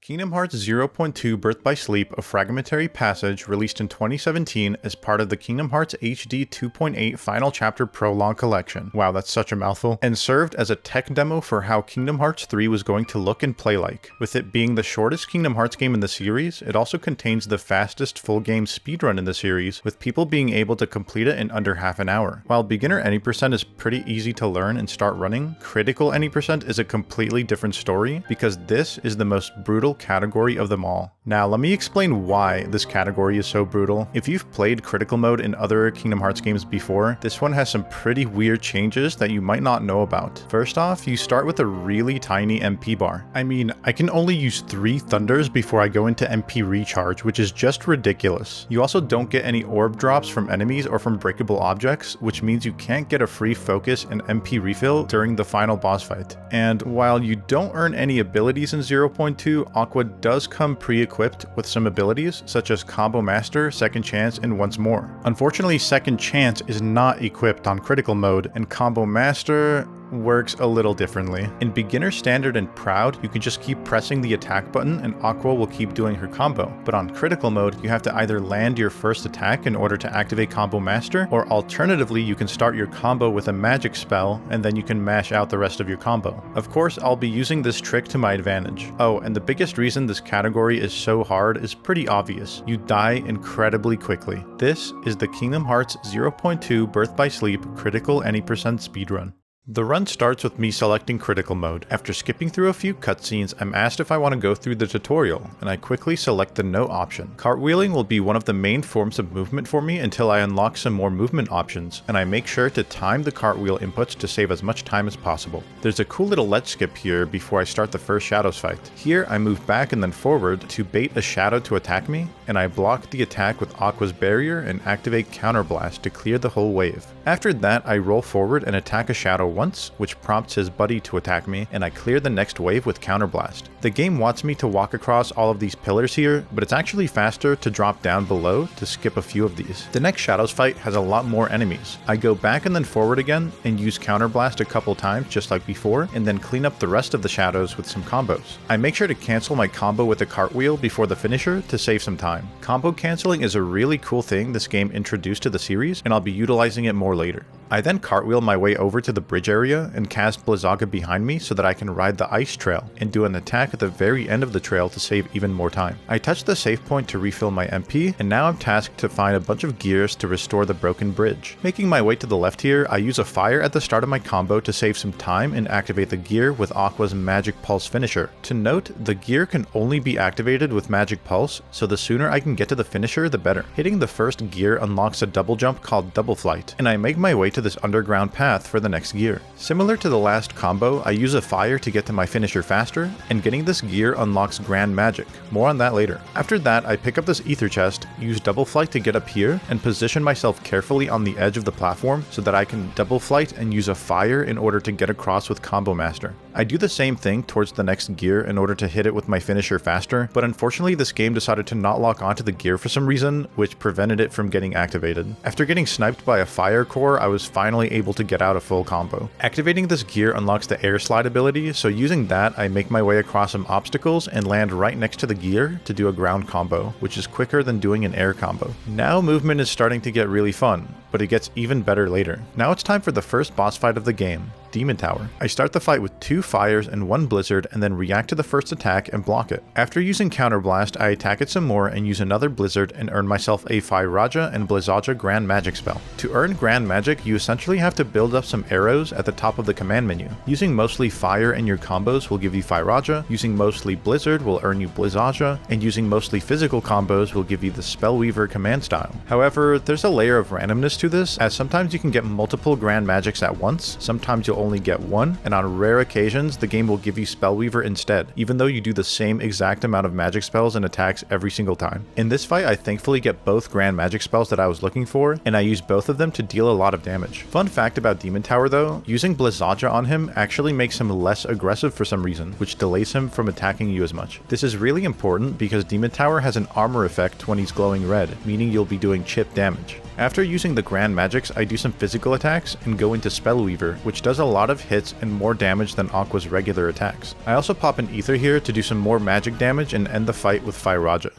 Kingdom Hearts 0.2 Birth by Sleep, a fragmentary passage released in 2017 as part of the Kingdom Hearts HD 2.8 Final Chapter Prologue Collection. Wow, that's such a mouthful. And served as a tech demo for how Kingdom Hearts 3 was going to look and play like. With it being the shortest Kingdom Hearts game in the series, it also contains the fastest full game speedrun in the series, with people being able to complete it in under half an hour. While beginner any percent is pretty easy to learn and start running, critical any percent is a completely different story because this is the most brutal category of them all. Now let me explain why this category is so brutal. If you've played critical mode in other Kingdom Hearts games before, this one has some pretty weird changes that you might not know about. First off, you start with a really tiny MP bar. I mean, I can only use 3 thunders before I go into MP recharge, which is just ridiculous. You also don't get any orb drops from enemies or from breakable objects, which means you can't get a free focus and MP refill during the final boss fight. And while you don't earn any abilities in 0.2, Aqua does come pre-equipped with some abilities such as Combo Master, Second Chance, and Once More. Unfortunately, Second Chance is not equipped on critical mode, and Combo Master works a little differently. In beginner, standard, and proud, you can just keep pressing the attack button and Aqua will keep doing her combo. But on critical mode, you have to either land your first attack in order to activate Combo Master, or alternatively, you can start your combo with a magic spell and then you can mash out the rest of your combo. Of course, I'll be using this trick to my advantage. Oh, and the biggest reason this category is so hard is pretty obvious. You die incredibly quickly. This is the Kingdom Hearts 0.2 Birth by Sleep critical any percent speedrun. The run starts with me selecting critical mode. After skipping through a few cutscenes, I'm asked if I want to go through the tutorial, and I quickly select the no option. Cartwheeling will be one of the main forms of movement for me until I unlock some more movement options, and I make sure to time the cartwheel inputs to save as much time as possible. There's a cool little let's skip here before I start the first Shadows fight. Here, I move back and then forward to bait a shadow to attack me, and I block the attack with Aqua's barrier and activate Counterblast to clear the whole wave. After that, I roll forward and attack a shadow once, which prompts his buddy to attack me, and I clear the next wave with Counterblast. The game wants me to walk across all of these pillars here, but it's actually faster to drop down below to skip a few of these. The next Shadows fight has a lot more enemies. I go back and then forward again, and use Counterblast a couple times just like before, and then clean up the rest of the shadows with some combos. I make sure to cancel my combo with a cartwheel before the finisher to save some time. Combo canceling is a really cool thing this game introduced to the series, and I'll be utilizing it more later. I then cartwheel my way over to the bridge area and cast Blizzaga behind me so that I can ride the ice trail and do an attack at the very end of the trail to save even more time. I touch the save point to refill my MP, and now I'm tasked to find a bunch of gears to restore the broken bridge. Making my way to the left here, I use a fire at the start of my combo to save some time and activate the gear with Aqua's Magic Pulse finisher. To note, the gear can only be activated with Magic Pulse, so the sooner I can get to the finisher, the better. Hitting the first gear unlocks a double jump called Double Flight, and I make my way to this underground path for the next gear. Similar to the last combo, I use a fire to get to my finisher faster, and getting this gear unlocks Grand Magic. More on that later. After that, I pick up this ether chest, use Double Flight to get up here, and position myself carefully on the edge of the platform so that I can Double Flight and use a fire in order to get across with Combo Master. I do the same thing towards the next gear in order to hit it with my finisher faster, but unfortunately this game decided to not lock onto the gear for some reason, which prevented it from getting activated. After getting sniped by a fire core, I was finally able to get out a full combo. Activating this gear unlocks the air slide ability, so using that, I make my way across some obstacles and land right next to the gear to do a ground combo, which is quicker than doing an air combo. Now movement is starting to get really fun, but it gets even better later. Now it's time for the first boss fight of the game, Demon Tower. I start the fight with 2 fires and 1 blizzard and then react to the first attack and block it. After using Counterblast, I attack it some more and use another blizzard and earn myself a Firaja and Blizzaja Grand Magic spell. To earn Grand Magic, you essentially have to build up some arrows at the top of the command menu. Using mostly fire in your combos will give you Firaja, using mostly blizzard will earn you Blizzaja, and using mostly physical combos will give you the Spellweaver command style. However, there's a layer of randomness to this, as sometimes you can get multiple Grand Magics at once, sometimes you'll only get one, and on rare occasions the game will give you Spellweaver instead, even though you do the same exact amount of magic spells and attacks every single time. In this fight, I thankfully get both Grand Magic spells that I was looking for, and I use both of them to deal a lot of damage. Fun fact about Demon Tower though, using Blizzaja on him actually makes him less aggressive for some reason, which delays him from attacking you as much. This is really important because Demon Tower has an armor effect when he's glowing red, meaning you'll be doing chip damage. After using the Grand Magics, I do some physical attacks and go into Spellweaver, which does a lot of hits and more damage than Aqua's regular attacks. I also pop an ether here to do some more magic damage and end the fight with Fire Raja.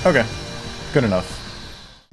Okay, good enough.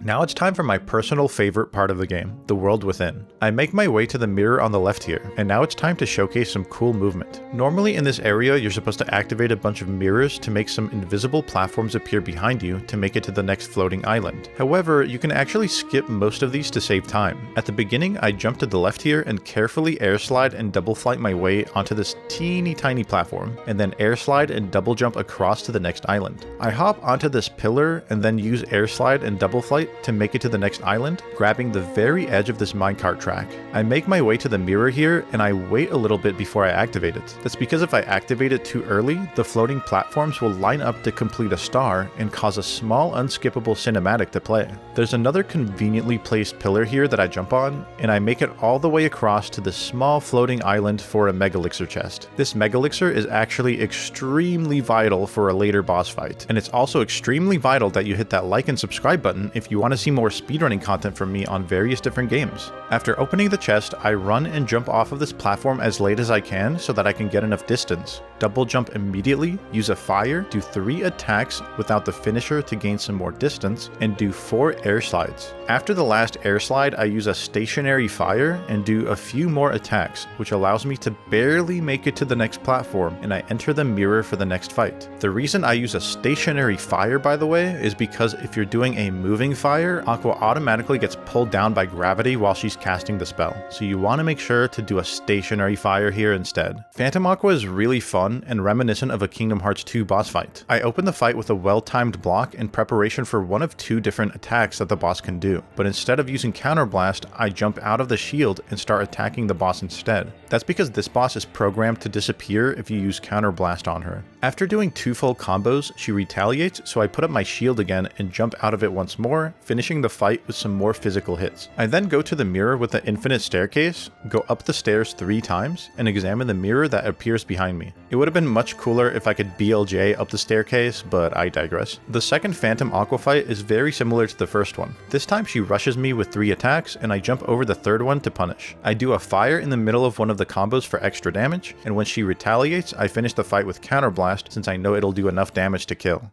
Now it's time for my personal favorite part of the game, the world within. I make my way to the mirror on the left here, and now it's time to showcase some cool movement. Normally in this area, you're supposed to activate a bunch of mirrors to make some invisible platforms appear behind you to make it to the next floating island. However, you can actually skip most of these to save time. At the beginning, I jump to the left here and carefully air slide and double flight my way onto this teeny tiny platform, and then air slide and double jump across to the next island. I hop onto this pillar and then use air slide and double flight to make it to the next island, grabbing the very edge of this minecart track. I make my way to the mirror here and I wait a little bit before I activate it. That's because if I activate it too early, the floating platforms will line up to complete a star and cause a small unskippable cinematic to play. There's another conveniently placed pillar here that I jump on, and I make it all the way across to this small floating island for a megalixir chest. This megalixir is actually extremely vital for a later boss fight, and it's also extremely vital that you hit that like and subscribe button if you want to see more speedrunning content from me on various different games. After opening the chest, I run and jump off of this platform as late as I can so that I can get enough distance. Double jump immediately, use a fire, do 3 attacks without the finisher to gain some more distance, and do 4 air slides. After the last air slide, I use a stationary fire and do a few more attacks, which allows me to barely make it to the next platform, and I enter the mirror for the next fight. The reason I use a stationary fire, by the way, is because if you're doing a moving fire, Aqua automatically gets pulled down by gravity while she's casting the spell, so you want to make sure to do a stationary fire here instead. Phantom Aqua is really fun and reminiscent of a Kingdom Hearts 2 boss fight. I open the fight with a well-timed block in preparation for one of 2 different attacks that the boss can do, but instead of using counterblast, I jump out of the shield and start attacking the boss instead. That's because this boss is programmed to disappear if you use counterblast on her. After doing 2 full combos, she retaliates, so I put up my shield again and jump out of it once more, finishing the fight with some more physical hits. I then go to the mirror with the infinite staircase, go up the stairs 3 times, and examine the mirror that appears behind me. It would have been much cooler if I could BLJ up the staircase, but I digress. The second Phantom Aqua fight is very similar to the first one. This time she rushes me with 3 attacks, and I jump over the third one to punish. I do a fire in the middle of one of the combos for extra damage, and when she retaliates, I finish the fight with counterblast since I know it'll do enough damage to kill.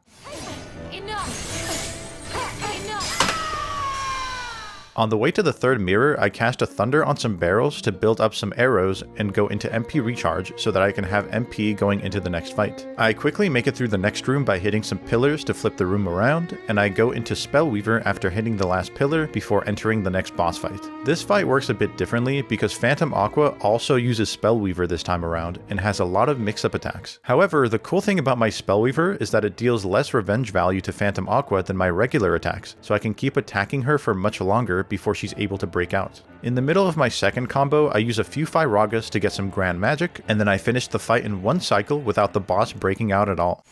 On the way to the third mirror, I cast a thunder on some barrels to build up some arrows and go into MP recharge so that I can have MP going into the next fight. I quickly make it through the next room by hitting some pillars to flip the room around, and I go into Spellweaver after hitting the last pillar before entering the next boss fight. This fight works a bit differently because Phantom Aqua also uses Spellweaver this time around and has a lot of mix-up attacks. However, the cool thing about my Spellweaver is that it deals less revenge value to Phantom Aqua than my regular attacks, so I can keep attacking her for much longer before she's able to break out. In the middle of my second combo, I use a few Fyragas to get some grand magic, and then I finish the fight in one cycle without the boss breaking out at all.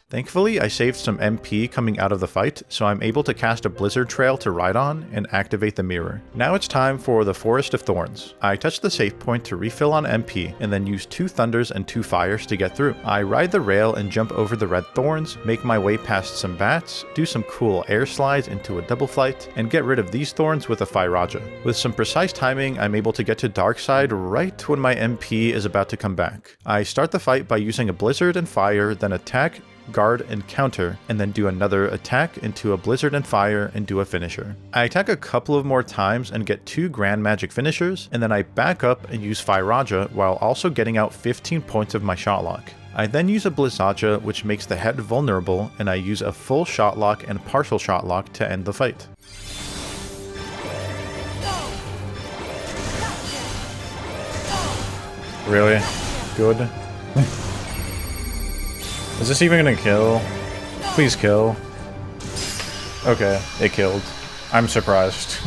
Thankfully, I saved some MP coming out of the fight, so I'm able to cast a Blizzard Trail to ride on and activate the mirror. Now it's time for the Forest of Thorns. I touch the save point to refill on MP, and then use 2 thunders and 2 fires to get through. I ride the rail and jump over the red thorns, make my way past some bats, do some cool air slides into a double flight, and get rid of these thorns with a Fyraja. With some precise timing, I'm able to get to Darkside right when my MP is about to come back. I start the fight by using a Blizzard and Fire, then attack, guard, and counter, and then do another attack into a Blizzard and Fire and do a finisher. I attack a couple of more times and get 2 grand magic finishers, and then I back up and use Fyraja while also getting out 15 points of my shot lock. I then use a Blizzacha, which makes the head vulnerable, and I use a full shot lock and partial shot lock to end the fight. Really? Good. Is this even gonna kill? Please kill. Okay, it killed. I'm surprised.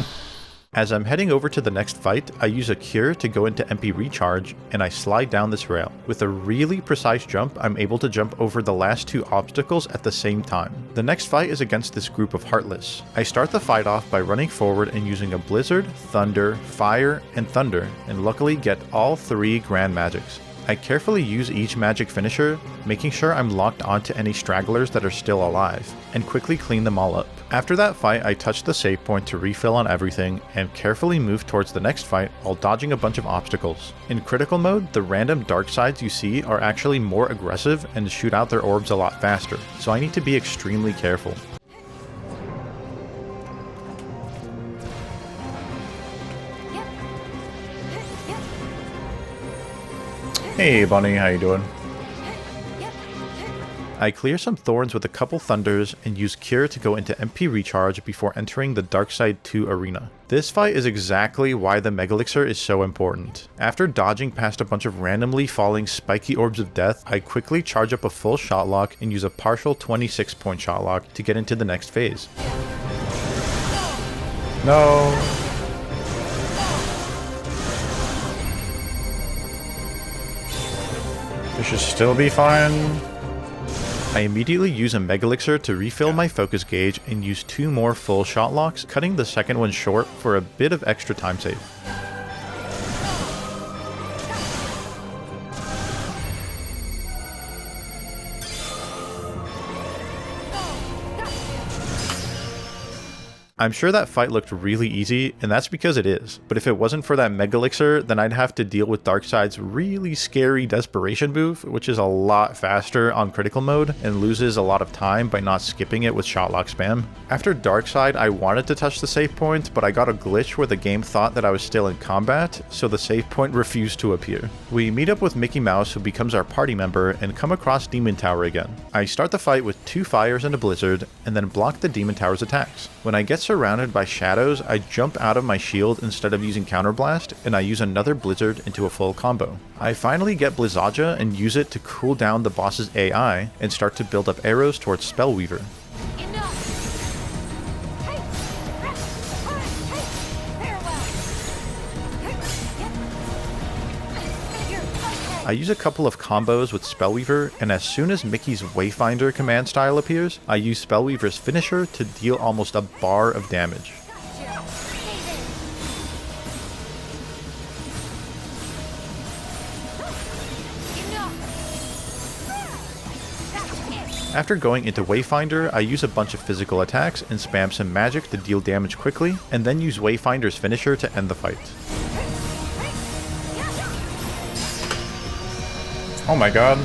As I'm heading over to the next fight, I use a cure to go into MP recharge, and I slide down this rail. With a really precise jump, I'm able to jump over the last 2 obstacles at the same time. The next fight is against this group of Heartless. I start the fight off by running forward and using a Blizzard, Thunder, Fire, and Thunder, and luckily get all 3 Grand Magics. I carefully use each magic finisher, making sure I'm locked onto any stragglers that are still alive, and quickly clean them all up. After that fight, I touch the save point to refill on everything, and carefully move towards the next fight while dodging a bunch of obstacles. In critical mode, the random dark sides you see are actually more aggressive and shoot out their orbs a lot faster, so I need to be extremely careful. Hey Bunny, how you doing? I clear some thorns with a couple thunders and use cure to go into MP recharge before entering the Darkside 2 arena. This fight is exactly why the Mega Elixir is so important. After dodging past a bunch of randomly falling spiky orbs of death, I quickly charge up a full shot lock and use a partial 26 point shot lock to get into the next phase. No. This should still be fine. I immediately use a Mega Elixir to refill my focus gauge and use 2 more full shot locks, cutting the second one short for a bit of extra time save. I'm sure that fight looked really easy, and that's because it is, but if it wasn't for that Mega Elixir, then I'd have to deal with Darkside's really scary Desperation move, which is a lot faster on critical mode, and loses a lot of time by not skipping it with shotlock spam. After Darkside, I wanted to touch the save point, but I got a glitch where the game thought that I was still in combat, so the save point refused to appear. We meet up with Mickey Mouse, who becomes our party member, and come across Demon Tower again. I start the fight with 2 fires and a blizzard, and then block the Demon Tower's attacks. When I get surrounded by shadows, I jump out of my shield instead of using counterblast, and I use another blizzard into a full combo. I finally get Blizzaja and use it to cool down the boss's AI and start to build up arrows towards Spellweaver. I use a couple of combos with Spellweaver, and as soon as Mickey's Wayfinder command style appears, I use Spellweaver's finisher to deal almost a bar of damage. After going into Wayfinder, I use a bunch of physical attacks and spam some magic to deal damage quickly, and then use Wayfinder's finisher to end the fight. Oh my god.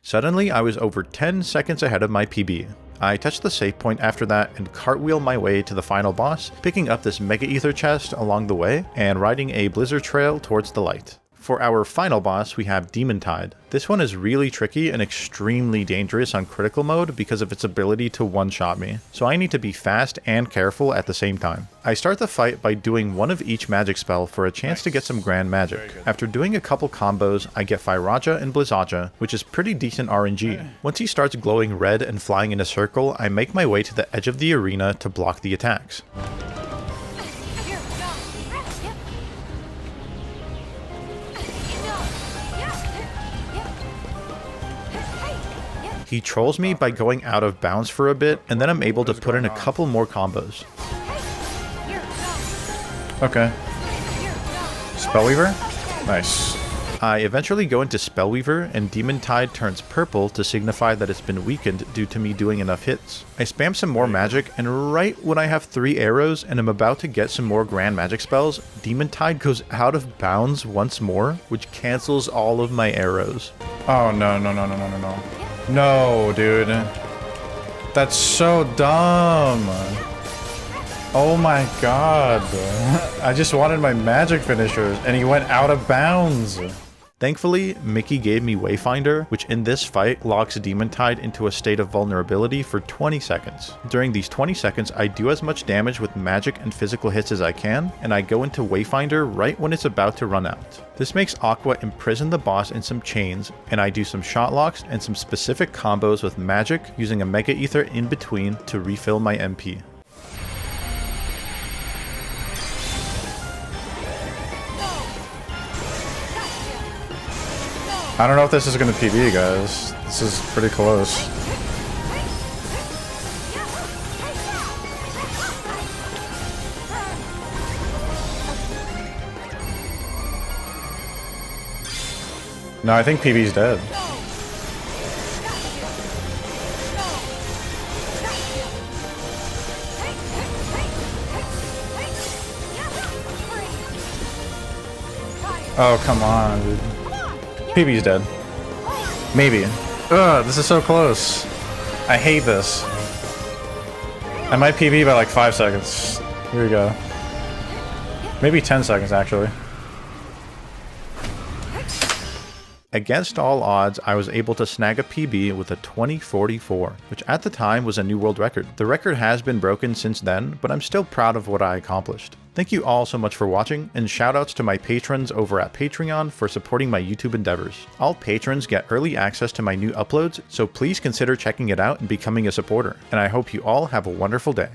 Suddenly, I was over 10 seconds ahead of my PB. I touch the save point after that and cartwheel my way to the final boss, picking up this Mega Ether chest along the way and riding a blizzard trail towards the light. For our final boss, we have Demon Tide. This one is really tricky and extremely dangerous on critical mode because of its ability to one-shot me, so I need to be fast and careful at the same time. I start the fight by doing one of each magic spell for a chance to get some grand magic. After doing a couple combos, I get Fyraja and Blizzaja, which is pretty decent RNG. Once he starts glowing red and flying in a circle, I make my way to the edge of the arena to block the attacks. He trolls me by going out of bounds for a bit, and then I'm able to put in a couple more combos. Okay. Spellweaver? Nice. I eventually go into Spellweaver, and Demon Tide turns purple to signify that it's been weakened due to me doing enough hits. I spam some more magic, and right when I have 3 arrows and I'm about to get some more grand magic spells, Demon Tide goes out of bounds once more, which cancels all of my arrows. Oh no, no, no, no, no, no, no. No, dude. That's so dumb. Oh my god. I just wanted my magic finishers, and he went out of bounds. Thankfully, Mickey gave me Wayfinder, which in this fight locks Demon Tide into a state of vulnerability for 20 seconds. During these 20 seconds, I do as much damage with magic and physical hits as I can, and I go into Wayfinder right when it's about to run out. This makes Aqua imprison the boss in some chains, and I do some shot locks and some specific combos with magic, using a Mega Ether in between to refill my MP. I don't know if this is gonna PB, guys. This is pretty close. No, I think PB's dead. Oh, come on, dude. PB's dead. Maybe. Ugh, this is so close. I hate this. I might PB by like 5 seconds. Here we go. Maybe 10 seconds, actually. Against all odds, I was able to snag a PB with a 20:44, which at the time was a new world record. The record has been broken since then, but I'm still proud of what I accomplished. Thank you all so much for watching, and shoutouts to my patrons over at Patreon for supporting my YouTube endeavors. All patrons get early access to my new uploads, so please consider checking it out and becoming a supporter. And I hope you all have a wonderful day.